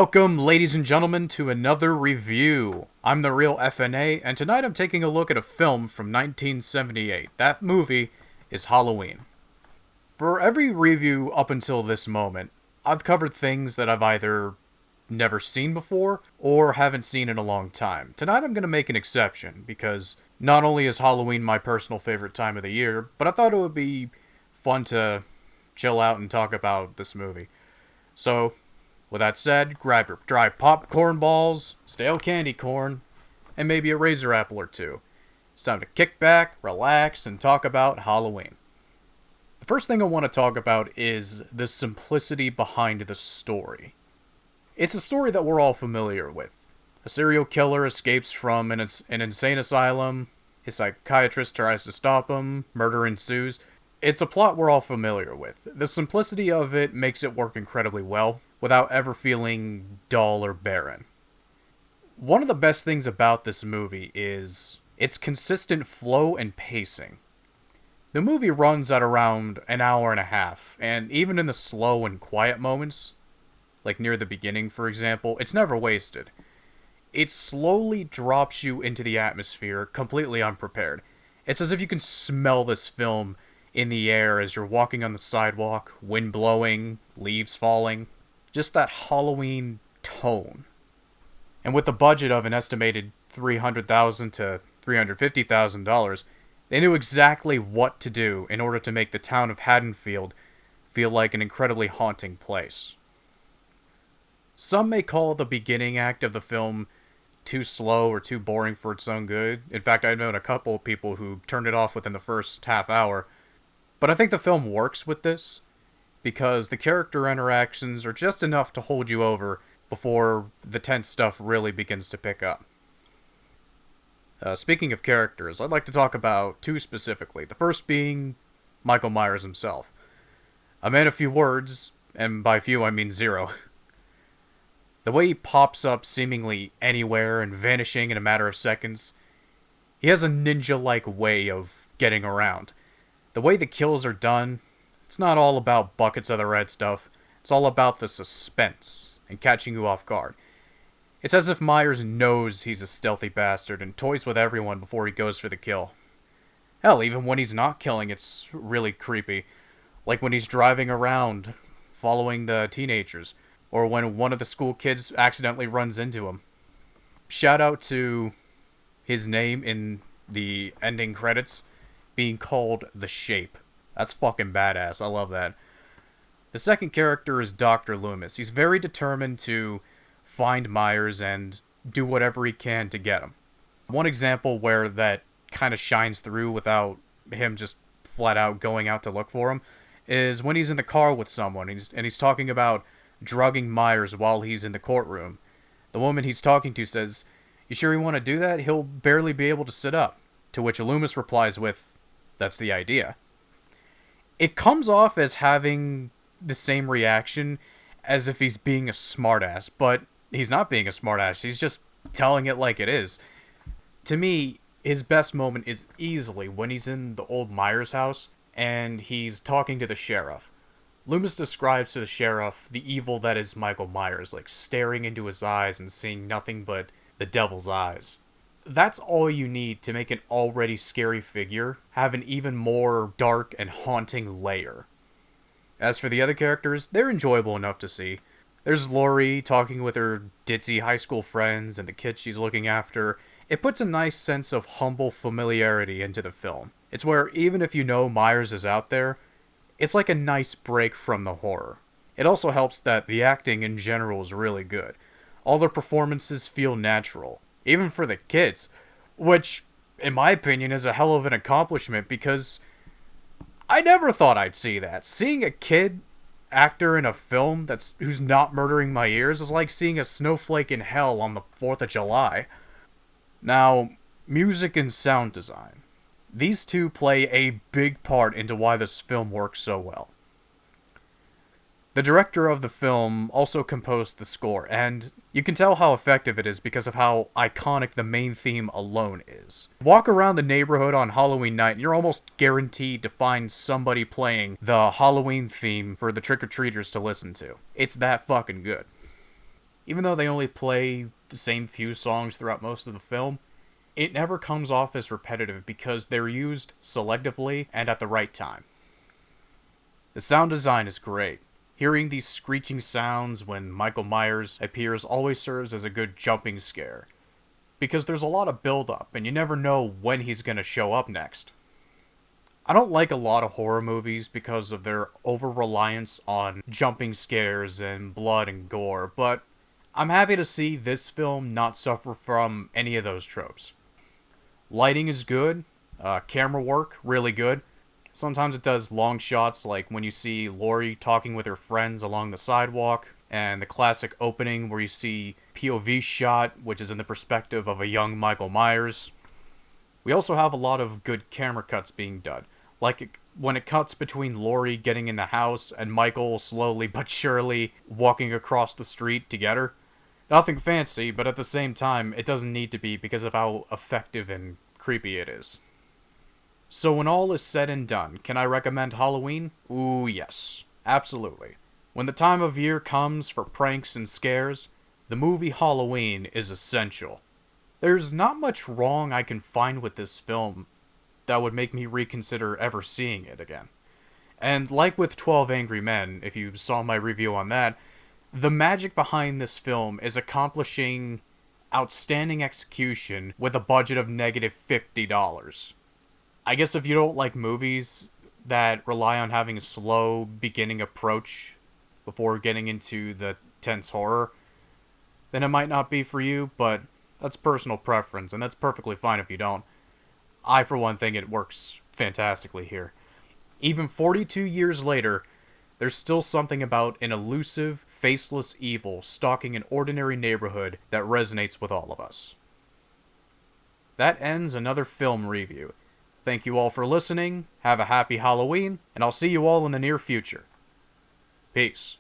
Welcome, ladies and gentlemen, to another review. I'm the real FNA, and tonight I'm taking a look at a film from 1978. That movie is Halloween. For every review up until this moment, I've covered things that I've either never seen before or haven't seen in a long time. Tonight I'm going to make an exception, because not only is Halloween my personal favorite time of the year, but I thought it would be fun to chill out and talk about this movie. So, with that said, grab your dry popcorn balls, stale candy corn, and maybe a razor apple or two. It's time to kick back, relax, and talk about Halloween. The first thing I want to talk about is the simplicity behind the story. It's a story that we're all familiar with. A serial killer escapes from an insane asylum, his psychiatrist tries to stop him, murder ensues. It's a plot we're all familiar with. The simplicity of it makes it work incredibly well, without ever feeling dull or barren. One of the best things about this movie is its consistent flow and pacing. The movie runs at around an hour and a half, and even in the slow and quiet moments, like near the beginning for example, it's never wasted. It slowly drops you into the atmosphere completely unprepared. It's as if you can smell this film in the air as you're walking on the sidewalk, wind blowing, leaves falling. Just that Halloween tone. And with the budget of an estimated $300,000 to $350,000, they knew exactly what to do in order to make the town of Haddonfield feel like an incredibly haunting place. Some may call the beginning act of the film too slow or too boring for its own good. In fact, I've known a couple of people who turned it off within the first half hour. But I think the film works with this, because the character interactions are just enough to hold you over before the tense stuff really begins to pick up. Speaking of characters, I'd like to talk about two specifically. The first being Michael Myers himself. A man of few words, and by few I mean zero. The way he pops up seemingly anywhere and vanishing in a matter of seconds, he has a ninja-like way of getting around. The way the kills are done, it's not all about buckets of the red stuff. It's all about the suspense and catching you off guard. It's as if Myers knows he's a stealthy bastard and toys with everyone before he goes for the kill. Hell, even when he's not killing, it's really creepy. Like when he's driving around, following the teenagers, or when one of the school kids accidentally runs into him. Shout out to his name in the ending credits being called The Shape. That's fucking badass. I love that. The second character is Dr. Loomis. He's very determined to find Myers and do whatever he can to get him. One example where that kind of shines through without him just flat out going out to look for him is when he's in the car with someone and he's talking about drugging Myers while he's in the courtroom. The woman he's talking to says, "You sure you want to do that? He'll barely be able to sit up." To which Loomis replies with, "That's the idea." It comes off as having the same reaction as if he's being a smartass, but he's not being a smartass. He's just telling it like it is. To me, his best moment is easily when he's in the old Myers house and he's talking to the sheriff. Loomis describes to the sheriff the evil that is Michael Myers, like staring into his eyes and seeing nothing but the devil's eyes. That's all you need to make an already scary figure have an even more dark and haunting layer. As for the other characters, they're enjoyable enough to see. There's Laurie talking with her ditzy high school friends and the kids she's looking after. It puts a nice sense of humble familiarity into the film. It's where even if you know Myers is out there, it's like a nice break from the horror. It also helps that the acting in general is really good. All their performances feel natural. Even for the kids, which, in my opinion, is a hell of an accomplishment because I never thought I'd see that. Seeing a kid actor in a film who's not murdering my ears is like seeing a snowflake in hell on the 4th of July. Now, music and sound design. These two play a big part into why this film works so well. The director of the film also composed the score, and you can tell how effective it is because of how iconic the main theme alone is. Walk around the neighborhood on Halloween night and you're almost guaranteed to find somebody playing the Halloween theme for the trick-or-treaters to listen to. It's that fucking good. Even though they only play the same few songs throughout most of the film, it never comes off as repetitive because they're used selectively and at the right time. The sound design is great. Hearing these screeching sounds when Michael Myers appears always serves as a good jumping scare, because there's a lot of build-up and you never know when he's going to show up next. I don't like a lot of horror movies because of their over-reliance on jumping scares and blood and gore, but I'm happy to see this film not suffer from any of those tropes. Lighting is good, camera work, really good. Sometimes it does long shots like when you see Laurie talking with her friends along the sidewalk, and the classic opening where you see POV shot, which is in the perspective of a young Michael Myers. We also have a lot of good camera cuts being done, like when it cuts between Laurie getting in the house and Michael slowly but surely walking across the street to get her. Nothing fancy, but at the same time, it doesn't need to be because of how effective and creepy it is. So when all is said and done, can I recommend Halloween? Ooh, yes. Absolutely. When the time of year comes for pranks and scares, the movie Halloween is essential. There's not much wrong I can find with this film that would make me reconsider ever seeing it again. And like with 12 Angry Men, if you saw my review on that, the magic behind this film is accomplishing outstanding execution with a budget of negative $50. I guess if you don't like movies that rely on having a slow beginning approach before getting into the tense horror, then it might not be for you, but that's personal preference, and that's perfectly fine if you don't. I, for one, think it works fantastically here. Even 42 years later, there's still something about an elusive, faceless evil stalking an ordinary neighborhood that resonates with all of us. That ends another film review. Thank you all for listening, have a happy Halloween, and I'll see you all in the near future. Peace.